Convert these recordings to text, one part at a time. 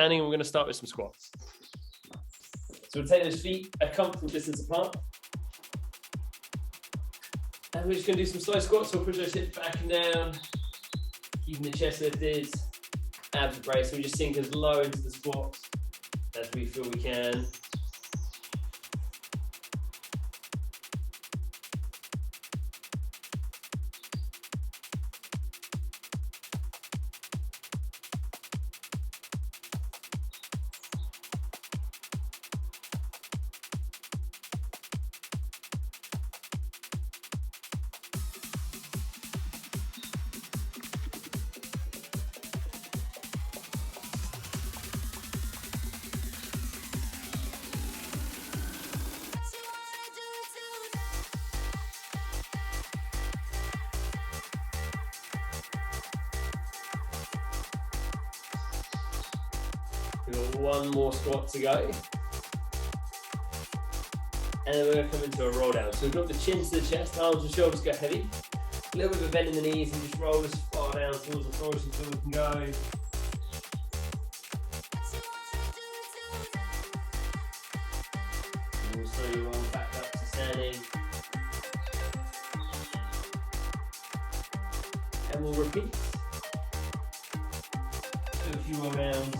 standing, and we're going to start with some squats. So we'll take those feet a comfortable distance apart. And we're just going to do some slow squats. So we'll push those hips back and down, keeping the chest lifted, abs braced. So we just sink as low into the squats as we feel we can. We've got one more squat to go. And then we're going to come into a roll down. So we've got the chin to the chest, arms and shoulders go heavy. A little bit of a bend in the knees and just roll as far down towards the floor as you feel we can go. And we'll slowly roll back up to standing. And we'll repeat. Do a few roll downs.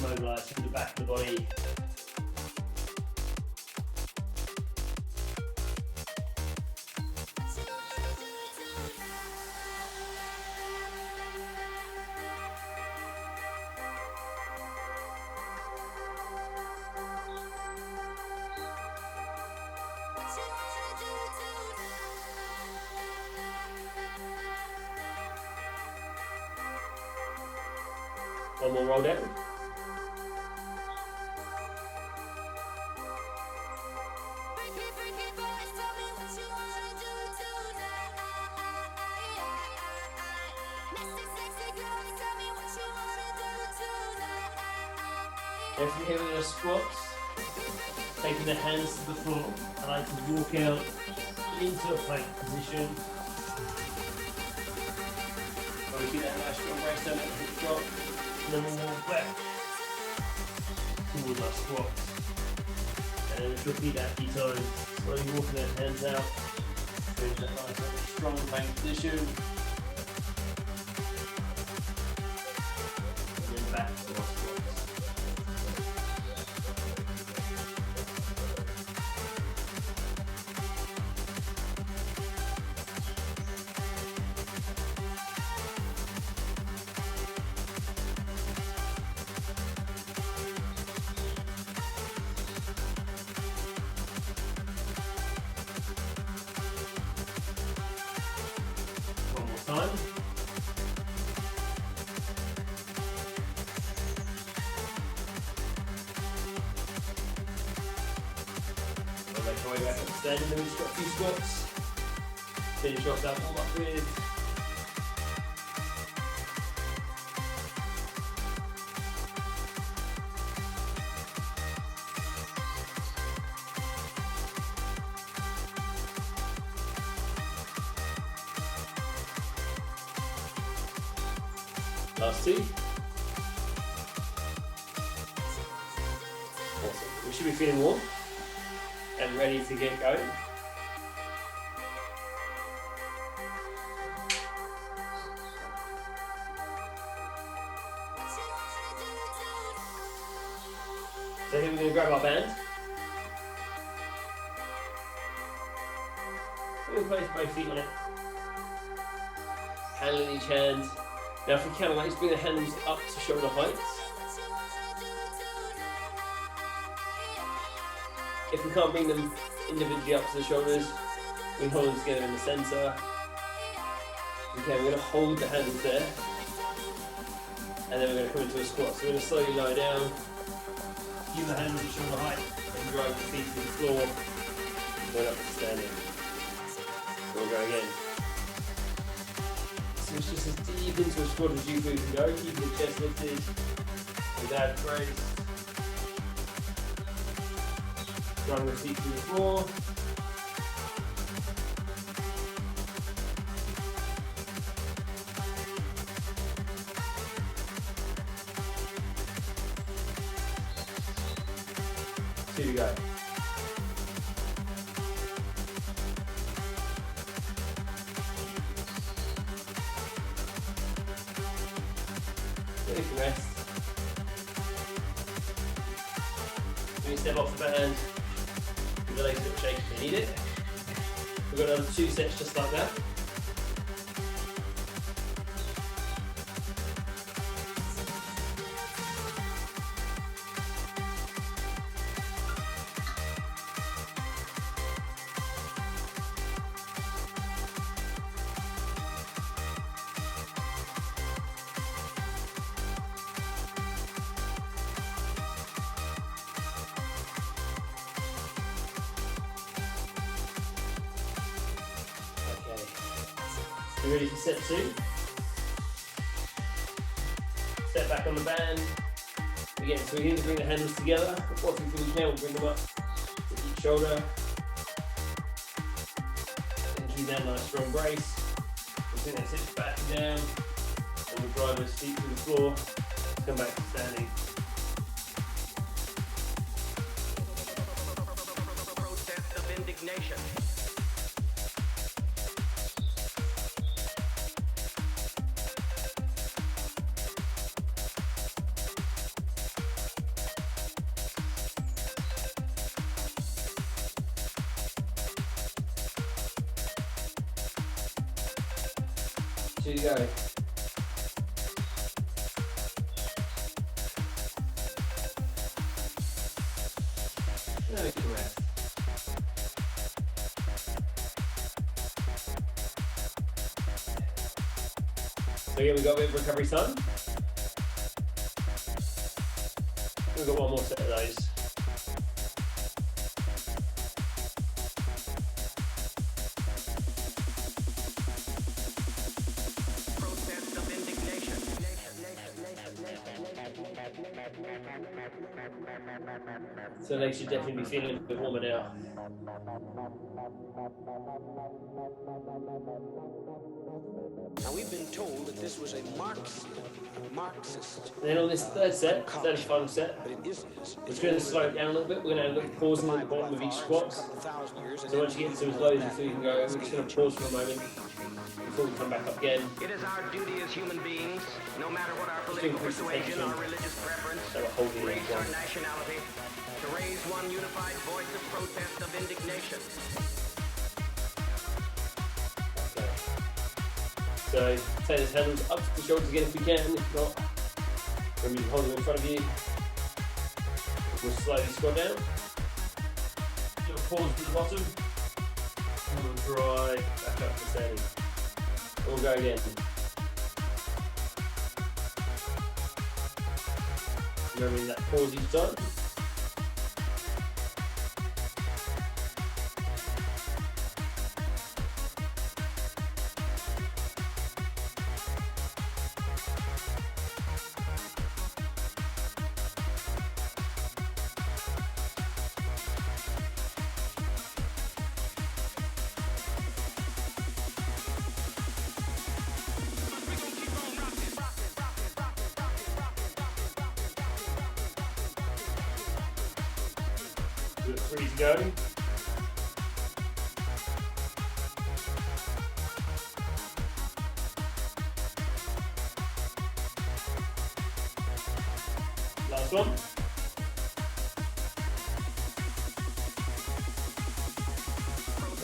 Mobilise through the back of the body. One more roll down. And from here with our squats, taking the hands to the floor, I like to walk out into a plank position. While we keep that nice strong brace down at the hip drop, and then we'll walk back towards our squats. And then we'll repeat that a few times, slowly walking those hands out, into that nice strong plank position. And then back to our squats. Time. We'll make our way back up to standing, then we've just got a few squats. Finish off that warm up with. Last two. Awesome. We should be feeling warm and ready to get going. So here we're going to grab our band. We're going to place both feet on it. Hand in each hand. Now if we can, let's bring the hands up to shoulder height. If we can't bring them individually up to the shoulders, we hold them together in the centre. Okay, we're going to hold the hands there. And then we're going to come into a squat. So we're going to slowly lie down, keep the hands at shoulder height, and drive the feet to the floor. Going up to standing. We'll go again. So it's just as deep into a squat as you can go, keeping the chest lifted without brace. Driving the feet to the floor. 2 to go. Ready for rest. When you step off the band, give the legs a little shake if you need it. We've got another 2 sets just like that. You ready for set 2? Step back on the band. Again, so we need to bring the handles together. What we can, we'll bring them up to each shoulder. And keep that nice strong brace. We'll bring those hips back and down. And we'll drive those feet to the floor. Come back to standing. Protest of indignation. Two to go. Now we can rest. So here we got a bit of recovery time. We've got one more set of those. So they should definitely be feeling a bit warmer now. Now we've been told that this was a Marxist. Then on this third set, third and final set, But it isn't. we're just going to slow it down a little bit. We're going to have a little pausing at the bottom of each squat. So once you get to as low as you can go, we're just going to pause for a moment before we come back up again. It is our duty as human beings, no matter what our political persuasion or religious preference, So we're holding it race or one. nationality, to raise one unified voice of protest of indignation. Okay. So take those handles up to the shoulders again if we can. If not, remember you can hold them in front of you. We'll slowly squat down. Little pause at the bottom. And we'll drive back up to standing. We'll go again. Remembering that pause each time. Good, 3 to go. Last one.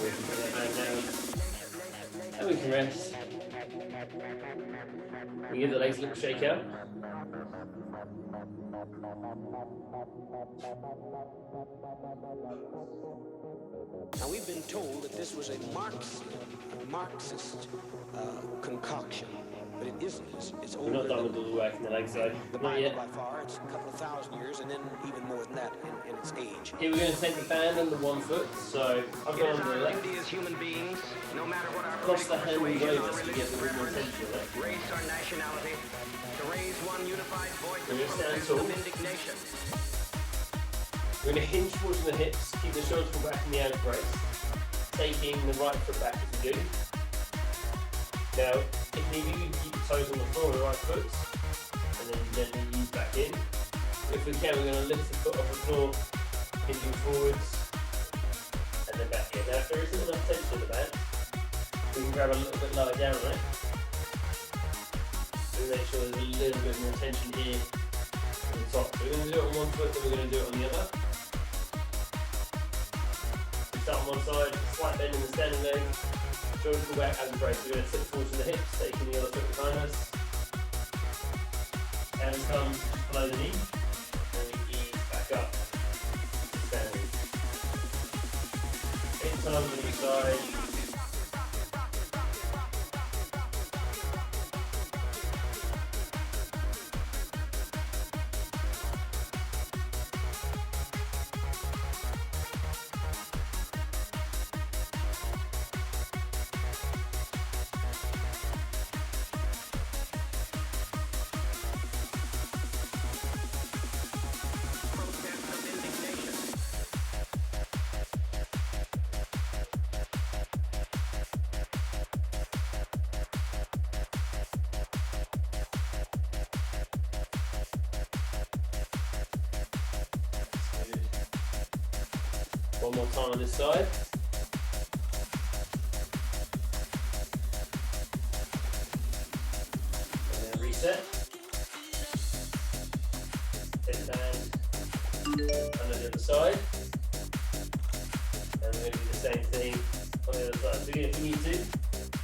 We can put that back down. And we can rest. We give the legs a little shake out. Now we've been told that this was a Marxist concoction, but it isn't. It's We're older not done than with all the work in the legs though. the Not Bible yet. by far. It's a couple of thousand years, and then even more than that in its age. Here we're going to take the band under one foot. So I've It gone is under the our left. duty as human beings, no matter what our Cross the political hands persuasion or over to religious get the more preference, attention of that. race or nationality, to raise one unified voice We're of gonna stand protest tall. of indignation. We're going to hinge towards the hips, keep the shoulders pulled back in the out brace, taking the right foot back as we do. Now, if need be, you keep the toes on the floor with the right foot, and then you gently ease back in. If we can, we're going to lift the foot off the floor hinging forwards, and then back here. Now if there isn't enough tension in the band, we can grab a little bit lower down on it. So make sure there's a little bit more tension here on the top. So we're going to do it on one foot, then we're going to do it on the other. We start on one side, slight bend in the standing leg, shoulders pull back as we brace. We're going to tip forward from the hips, taking the other foot behind us. Hands come below the knee, and we ease back up, standing. 8 times on each side. One more time on this side. And then reset. Take the band under the other side. And we're going to do the same thing on the other side. So again, if we need to,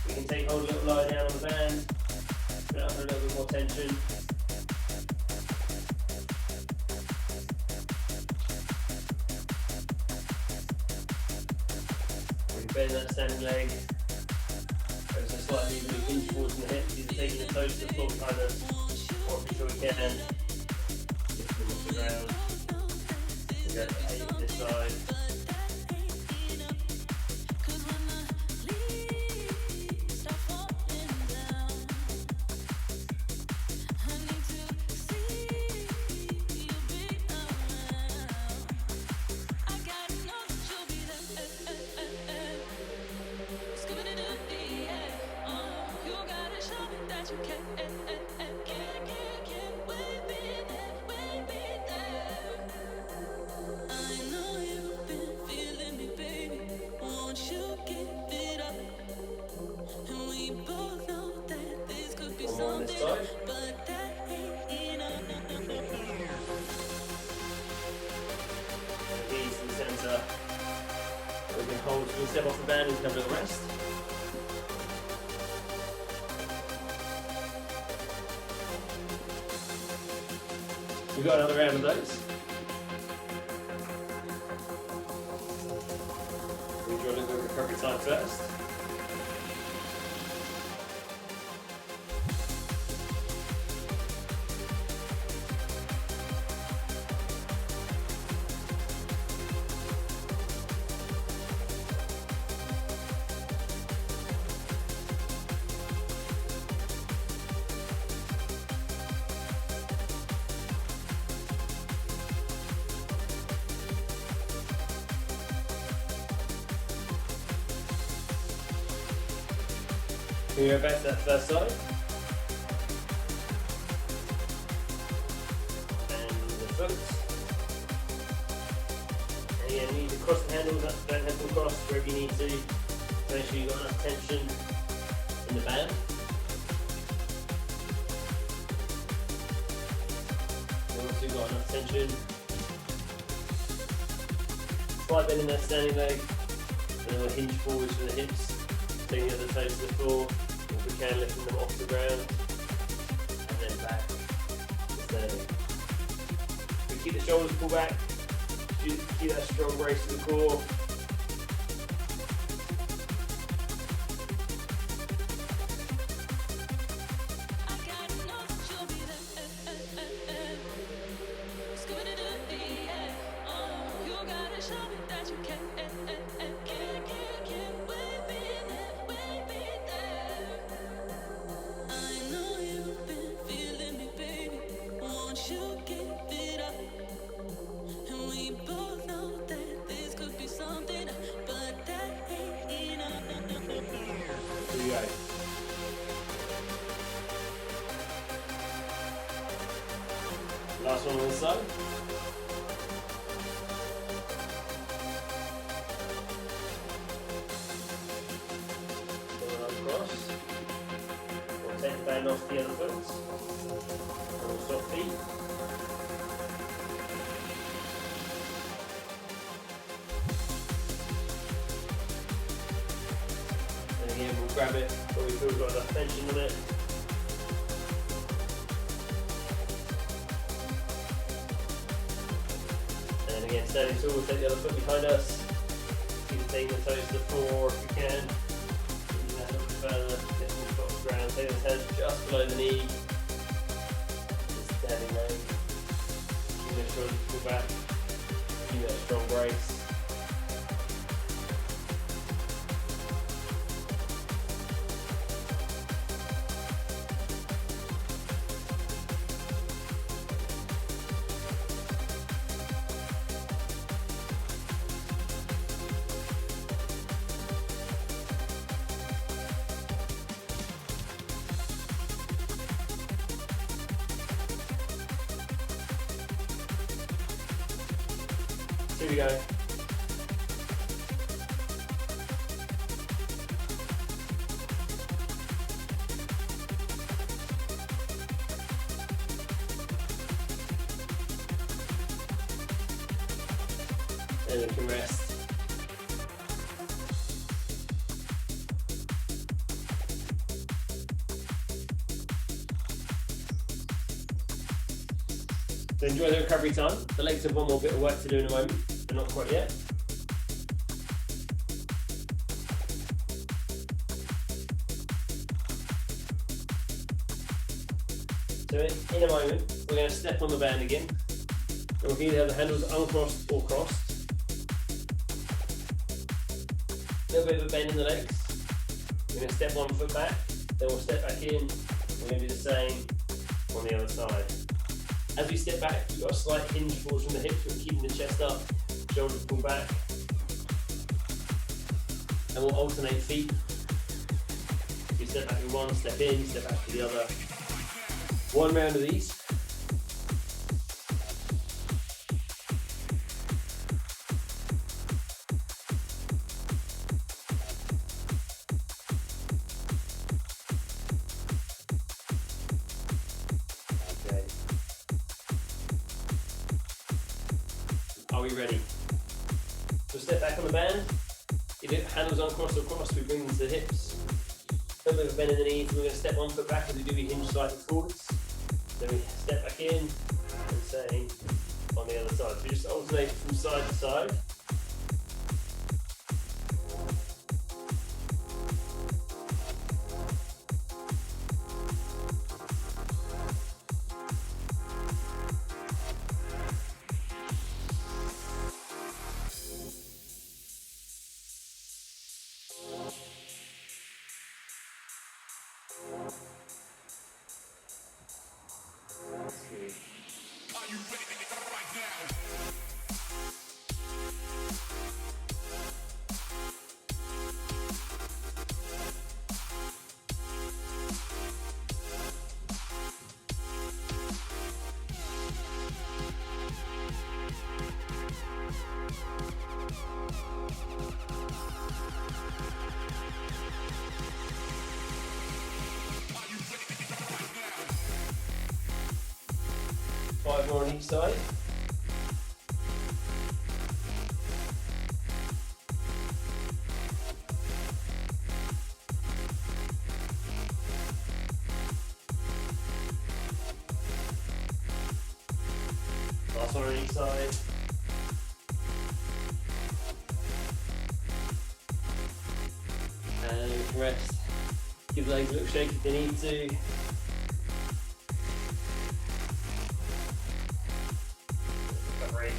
we can take hold a little lower down on the band, put it under a little bit more tension. Bend that standing leg ever so slightly, we hinge towards the hips, either taking the toes to the floor behind us, or if we can, lift them off the ground. We go to 8 on this side. On this side. Knees to the centre. We can hold, we can step off the band and have a little rest. We've got another round of those. We'll do a little bit of recovery time first. We go back to that first side. And the foot. And again, you need to cross the handles, don't have them crossed wherever you need to. Make sure you've got enough tension in the band. And once you've got enough tension, slight bend in that standing leg, and then we'll hinge forwards from the hips, taking the other toes to the floor. If we can, lifting them off the ground, and then back to standing. We keep the shoulders pulled back, keep that strong brace to the core. Last one on this side. band off the other foot. And we'll stop feet. And again, we'll grab it where we feel we've got enough tension on it. And again, standing tall, we'll take the other foot behind us. Keep taking the toes to the floor if you can. Bring that a little bit further, get them off the ground, take those hands just below the knee. Just standing leg. Keep those shoulders pull back. Keep that strong brace. Here we go. And we can rest. So enjoy the recovery time. The legs have one more bit of work to do in a moment, but not quite yet. So in a moment, we're going to step on the band again. We'll either have the handles uncrossed or crossed. A little bit of a bend in the legs. We're going to step 1 foot back, then we'll step back in. We're going to do the same on the other side. As we step back, we've got a slight hinge forward from the hips. We're keeping the chest up, shoulders pull back. And we'll alternate feet. You step back with one, step in, step back to the other. 1 round of these. Okay. Are we ready? So step back on the band. If it handles uncrossed or crossed, we bring them to the hips. A little bit of a bend in the knees. We're going to step 1 foot back as we do, we hinge slightly forwards. Then we step back in and same on the other side. So we just alternate from side to side. Five more on each side. Last one on each side. And we can rest. Give the legs a little shake if they need to. Recovery.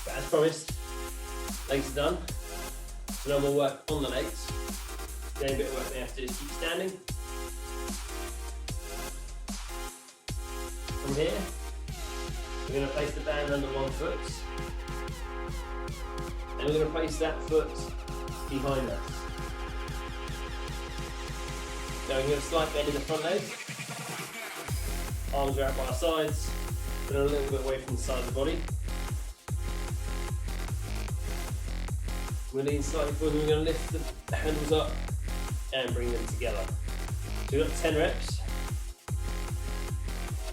But as promised, legs are done. So now we'll work on the legs. The only bit of work they have to do is keep standing. from here, we're going to place the band under one foot, and we're going to place that foot behind us. Now we're going to slight bend in the front leg, arms are out by our sides, but a little bit away from the side of the body. We're going to lean slightly forward, and we're going to lift the handles up and bring them together. So we've got 10 reps.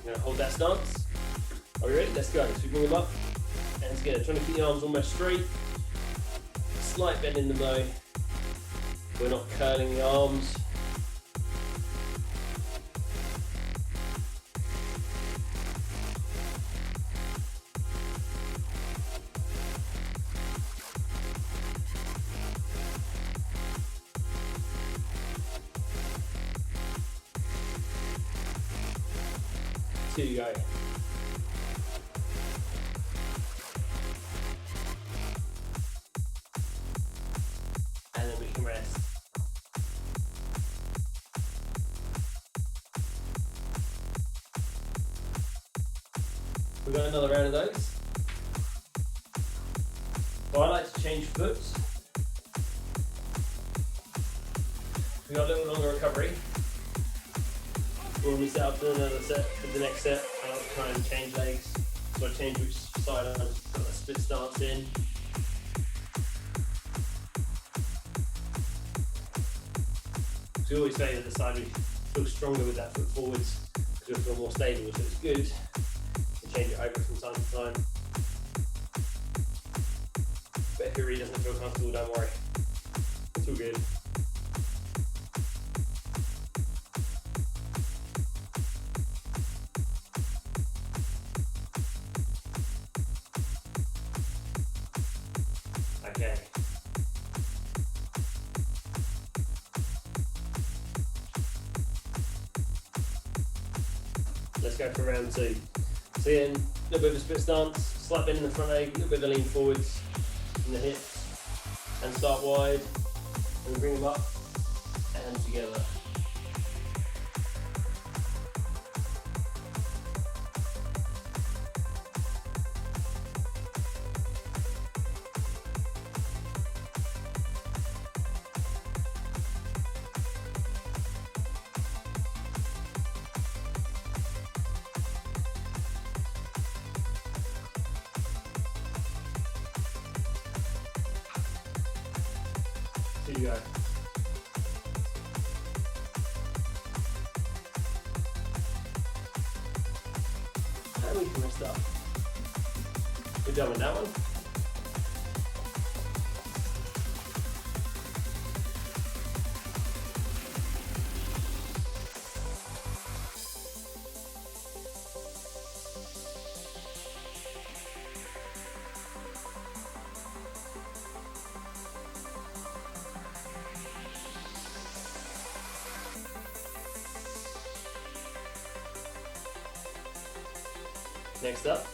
We're going to hold that stance. Are we ready? Let's go. So we bring them up and together. Trying to keep the arms almost straight. Slight bend in them though. We're not curling the arms. Two, go. And then we can rest. We've got another round of those. So I like to change foot. We've got a little longer recovery. When we set up for another set, for the next set, I'll try and change legs. So I change which side I put a split stance in. So we always say that the side we feel stronger with that foot forwards because we feel more stable, so it's good to change it over from time to time. But if it really doesn't feel comfortable, don't worry. It's all good. Okay. Let's go for round two. So again, a little bit of a split stance, slight bend in the front leg, a little bit of a lean forwards in the hips, and start wide, and we bring them up and together. Here you go. And we can rest up. Good job on that one. Next up,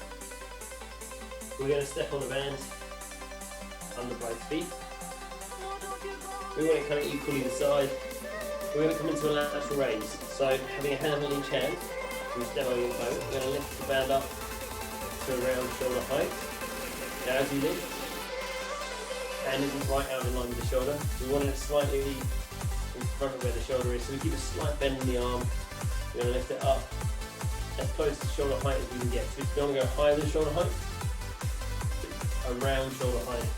we're going to step on the band under both feet. We want it kind of equally the side. We're going to come into a lateral raise. So having a hand on each hand, we're demoing them both. We're going to lift the band up to around shoulder height. Now as you lift, hand isn't right out in line with the shoulder. We want it slightly in front of where the shoulder is. So we keep a slight bend in the arm. We're going to lift it up as close to shoulder height as we can get. So if you don't want to go higher than shoulder height, around shoulder height,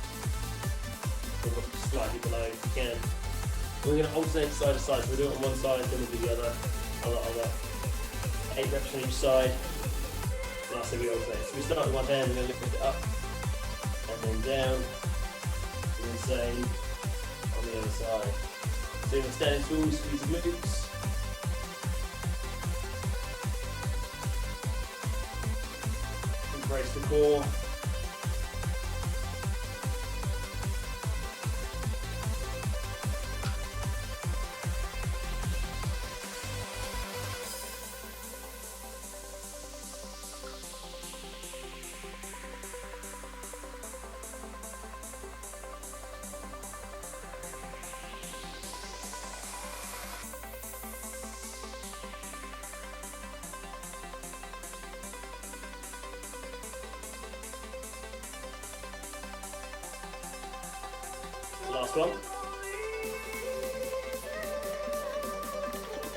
or slightly below if you can. We're going to alternate side to side, so we'll do it on one side, then we'll do the other, on the other. 8 reps on each side, lastly we alternate. So we start with one hand, we're going to lift it up, and then down, and then same on the other side. So you're standing tall, squeeze the glutes. Embrace the core. last one.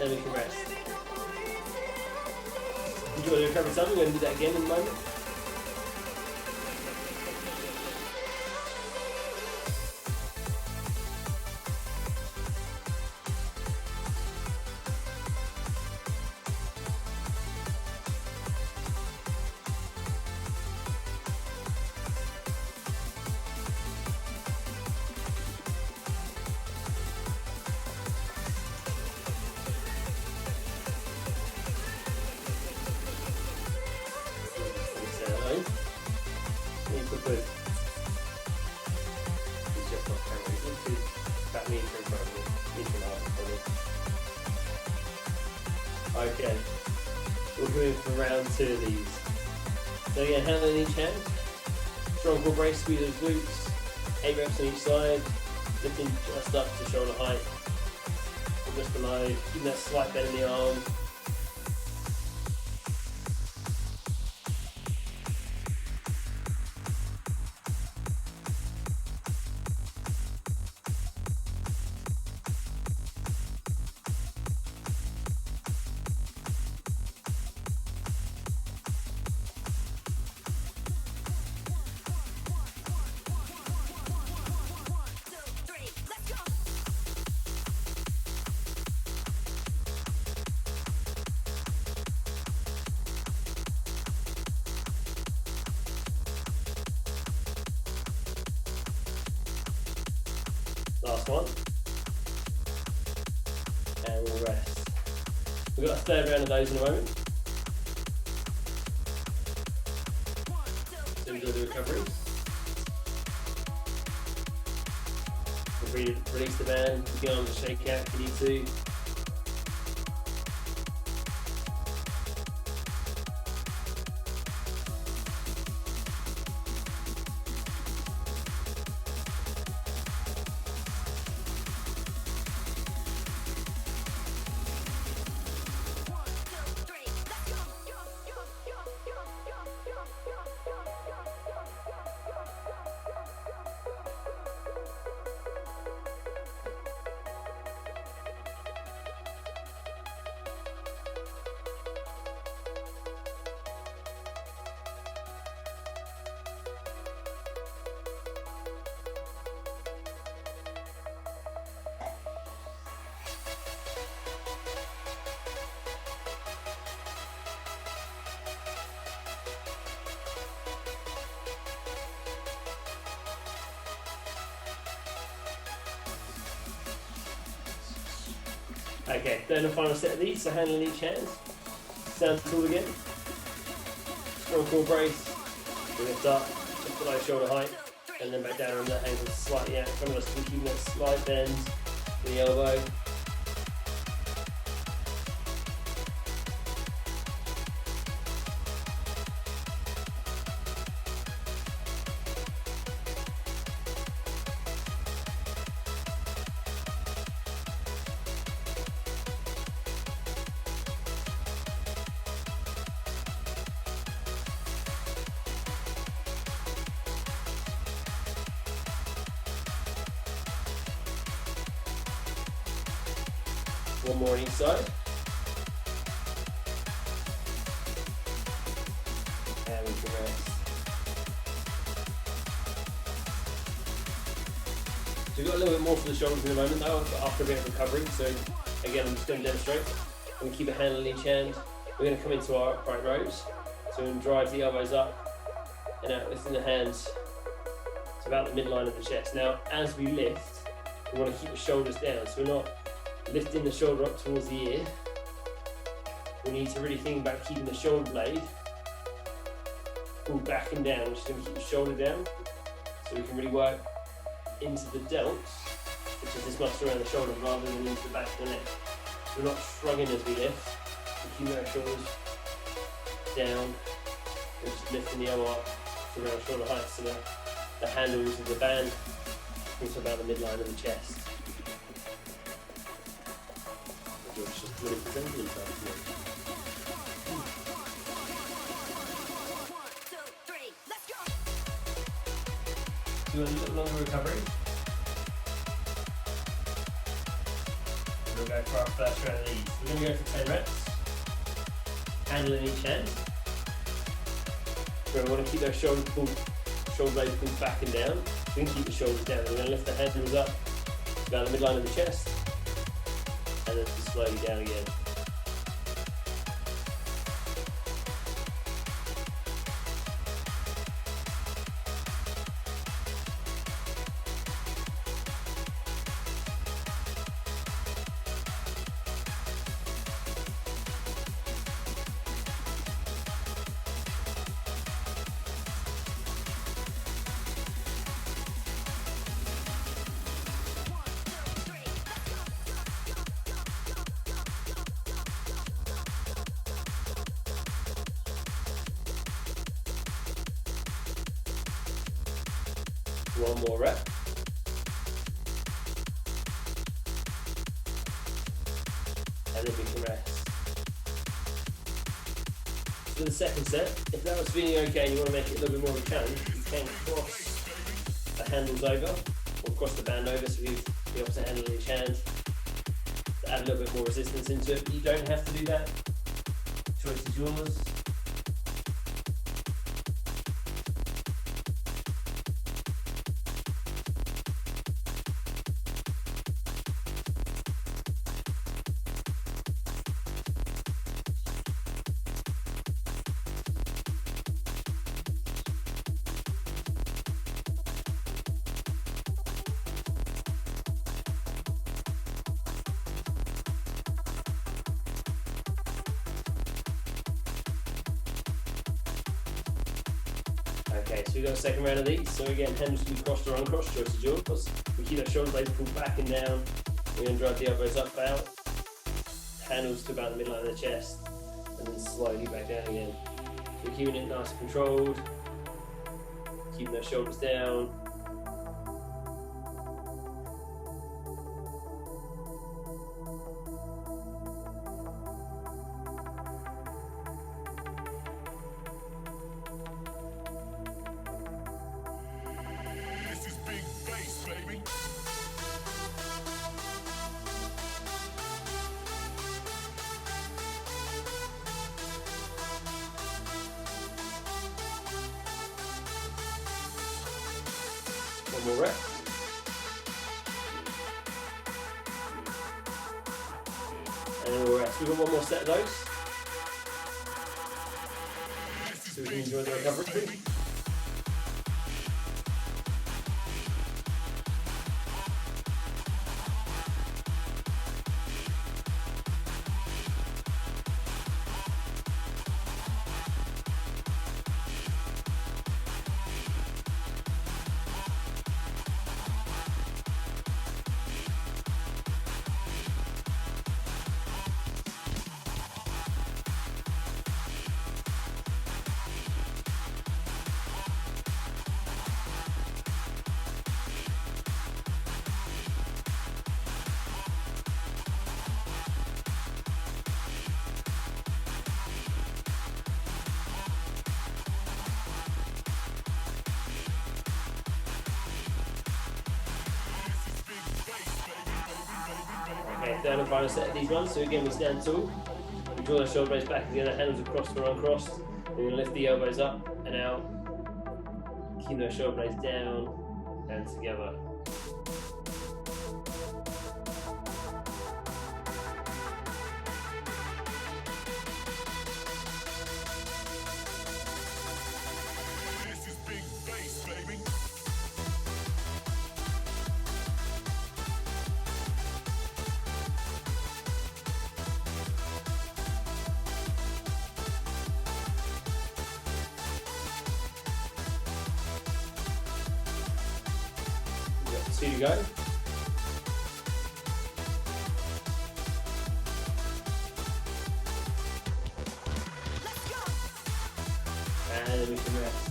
And we can rest. Enjoy the recovery time. We're going to do that again in a moment. Okay, we're going for round 2 of these. So again, hand on each hand, strong core brace, squeeze those glutes, 8 reps on each side, lifting just up to shoulder height, or just below, keeping that slight bend in the arm. Last one. And we'll rest. We've got a third round of those in a moment. So enjoy the recovery. Release the band, you can arms to shake out if you need to. Okay, then the final set of these, so hand in each hand. Stand tall again. Strong core brace. Lift up, just below shoulder height, and then back down on that ankle slightly out in front of us, keeping that slight bend in the elbow. One more on each side. And we can rest. So we've got a little bit more for the shoulders in a moment though, after a bit of recovery. So again, I'm just going to demonstrate. I'm going to keep a hand on each hand. We're going to come into our upright rows. So we're going to drive the elbows up and out, lifting the hands to about the midline of the chest. Now, as we lift, we want to keep the shoulders down. So we're not lifting the shoulder up towards the ear. We need to really think about keeping the shoulder blade pulled back and down, which is going to keep the shoulder down, so we can really work into the delts, which is this muscle around the shoulder, rather than into the back of the neck. So we're not shrugging as we lift. We keep our shoulders down, and just lifting the elbow up to around shoulder height, so the handles of the band come to about the midline of the chest. Just really presenting himself to me. Do a little longer recovery. we'll go for our first round of these. We're going to go for 10 reps. Handle in each hand. So we want to keep those shoulder blades pulled back and down. We can keep the shoulders down. We're going to lift the hands up about the midline of the chest, and then slowly down again. One more rep. And then we can rest. For the second set, if that was feeling okay and you want to make it a little bit more of a challenge, you can cross the handles over, or cross the band over, so we use the opposite handle in each hand to add a little bit more resistance into it. But you don't have to do that. Choice is yours. Okay, so we've got a second round of these. So again, hands can be crossed or uncrossed, choice is yours. We keep our shoulder blades pulled back and down. We're going to drive the elbows up, out. Handles to about the midline of the chest, and then slowly back down again. We're keeping it nice and controlled. Keeping those shoulders down. One more rep. And then we'll rest. We've got one more set of those. So we can enjoy the recovery. Okay, third and final set of these ones. So again, we stand tall. We draw the shoulder blades back together, hands across or uncrossed. We're going to lift the elbows up and out. Keep those shoulder blades down and together. This is big bass, baby. Two to go. And then we can rest.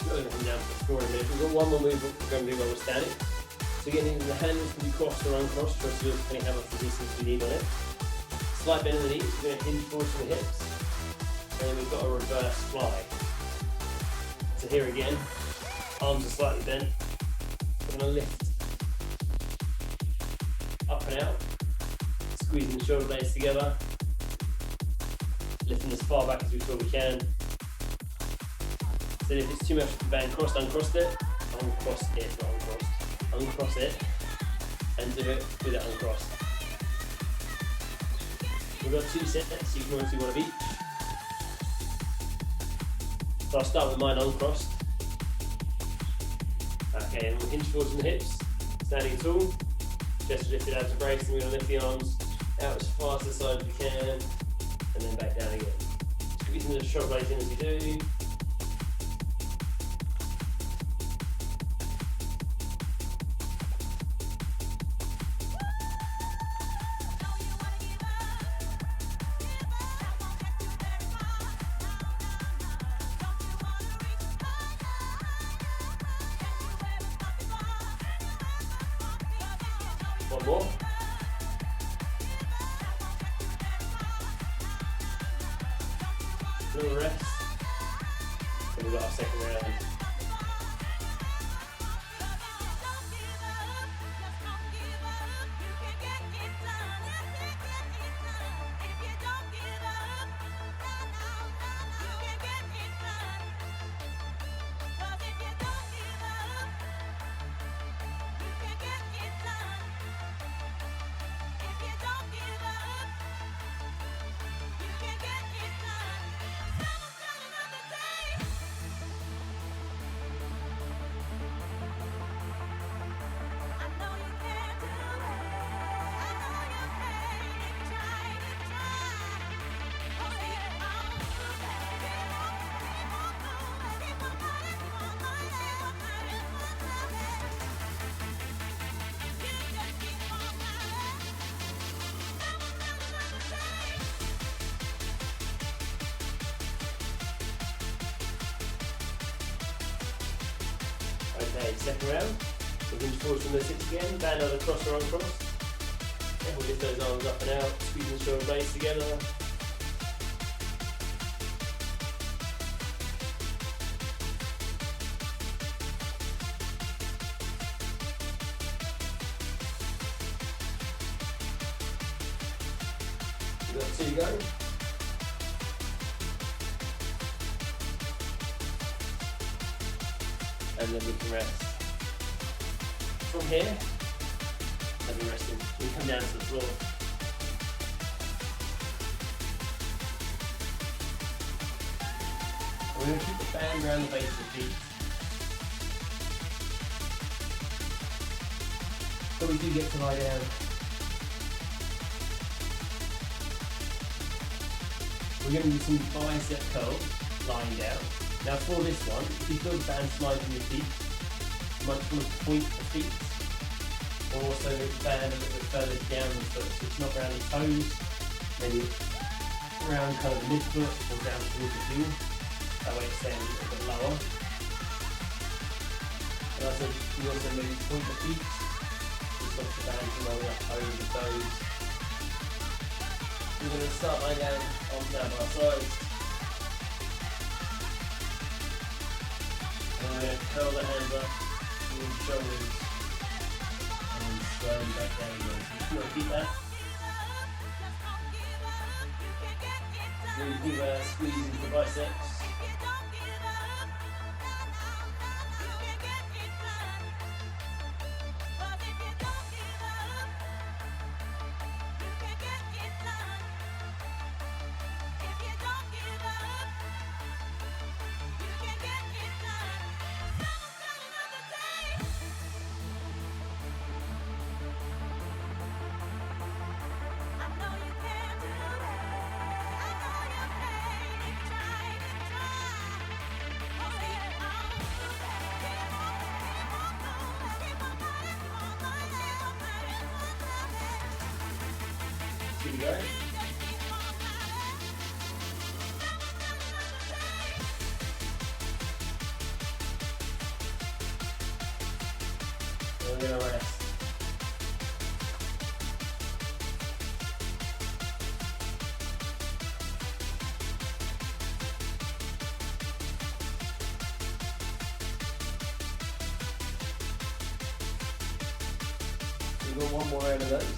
Going to come down to the floor in a minute. We've got one more move we're going to do while we're standing. So again, the hands can be crossed or uncrossed, just depending how much resistance we need on it. Slight bend in the knees, we're going to hinge forward to the hips. And then we've got a reverse fly. So here again, Arms are slightly bent. We're going to lift up and out, squeezing the shoulder blades together, lifting as far back as we feel we can. So if it's too much for the band crossed, uncross it, uncross it, not uncrossed, uncross it, and do it with it uncrossed. We've got 2 sets, so you can always do one of each. So I'll start with mine uncrossed. Okay, and we'll hinge forwards from the hips, standing tall, chest lifted out to brace, and we're going to lift the arms out as far to the side as we can, and then back down again. Squeezing the shoulder blades in as we do. One more. Little rest. And we've got our second round. Okay, second round. We'll hinge forward from the hips again, band either cross or uncross. And we'll lift those arms up and out, squeezing the shoulder blades together. We've got 2 to go. And then we can rest. From here, as we're resting, we come down to the floor. We're going to keep the band around the base of the feet. So we do get to lie down. We're going to do some bicep curls lying down. Now for this one, if you feel the band sliding your feet, you might just want to point the feet, or also the band a little bit further down the foot, so it's not around the toes, maybe around kind of the mid-foot or down towards the heel. That way it's staying a little bit lower. And also, you also maybe point the feet, to stop the band from rolling up over the toes. We're going to start lying down, arms down by our sides. And we're going to curl the hands up towards the shoulders and then slowly back down again. So just repeat that. Really keep squeezing the biceps. Here we go. And we're going to rest. we've got one more round of those.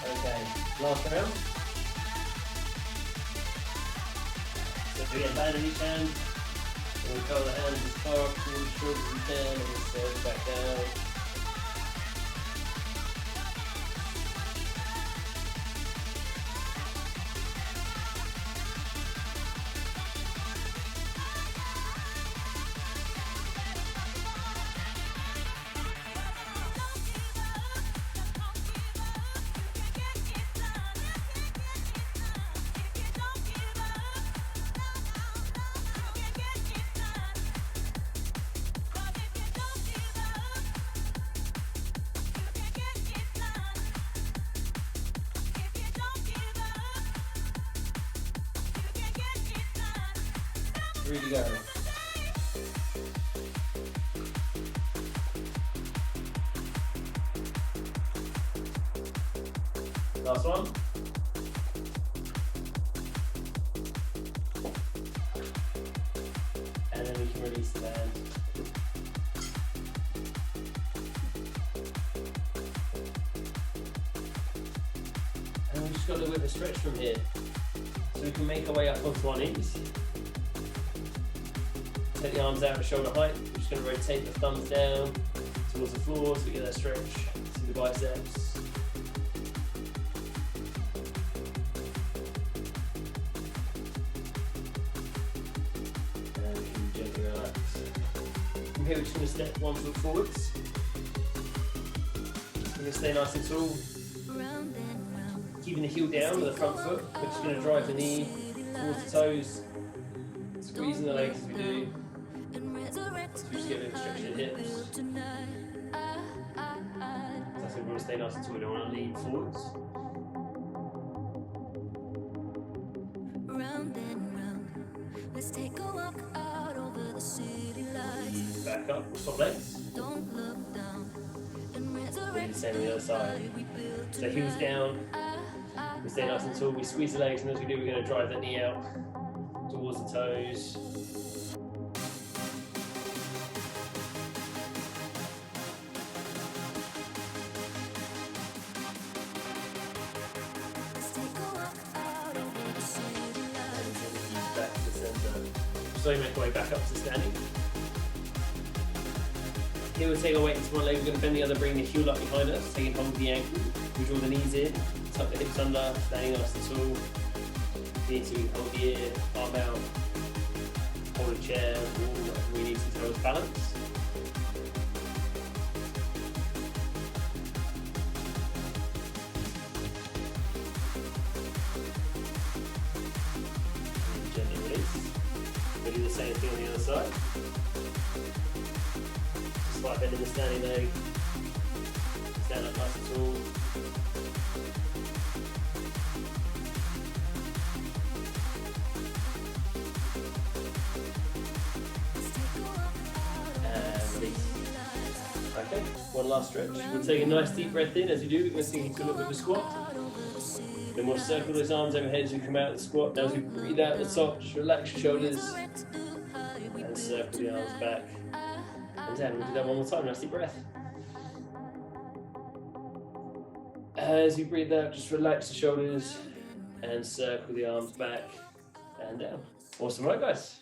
Okay, last round. So we get band in each hand, and we curl the hands as far up towards the shoulders as we can, and we sail back down. Three to go. Last one. And then we can release the band. And we've just got a little bit of a stretch from here. So we can make our way up onto our knees. Take the arms out at shoulder height. We're just going to rotate the thumbs down towards the floor so we get that stretch to the biceps. And we can gently relax. From here we're just going to step 1 foot forwards. We're going to stay nice and tall. Keeping the heel down with the front foot. We're just going to drive the knee towards the toes. Squeezing the legs as we do. So we just get a bit of stretch in the hips. That's it, we want to stay nice and tall, we don't want to lean forwards. Round and round, let's take a walk out over the city lights. Back up, we'll swap legs. Don't look down and We'll do resurrect the same on the other side. So heels down, we stay nice and tall, we squeeze the legs, and as we do, we're going to drive the knee out towards the toes. Back to the centre. Slowly make our way back up to standing. Here we'll take our weight into one leg, we're going to bend the other, bring the heel up behind us, taking hold of the ankle. We draw the knees in, tuck the hips under, standing nice and tall. We need to hold the ear, arm out, hold a chair, wall, whatever we need to hold balance. Gently release. We'll do the same thing on the other side. Slight bend in the standing leg. Stand up nice and tall. And release. Okay, one last stretch. We'll take a nice deep breath in. As you do, we're going to sink into a little bit of a squat. Then we'll circle those arms overhead as we come out of the squat. Now as we breathe out at the top, just relax your shoulders and circle the arms back and down. We'll do that one more time. Nice deep breath. As you breathe out, just relax the shoulders and circle the arms back and down. Awesome, right guys?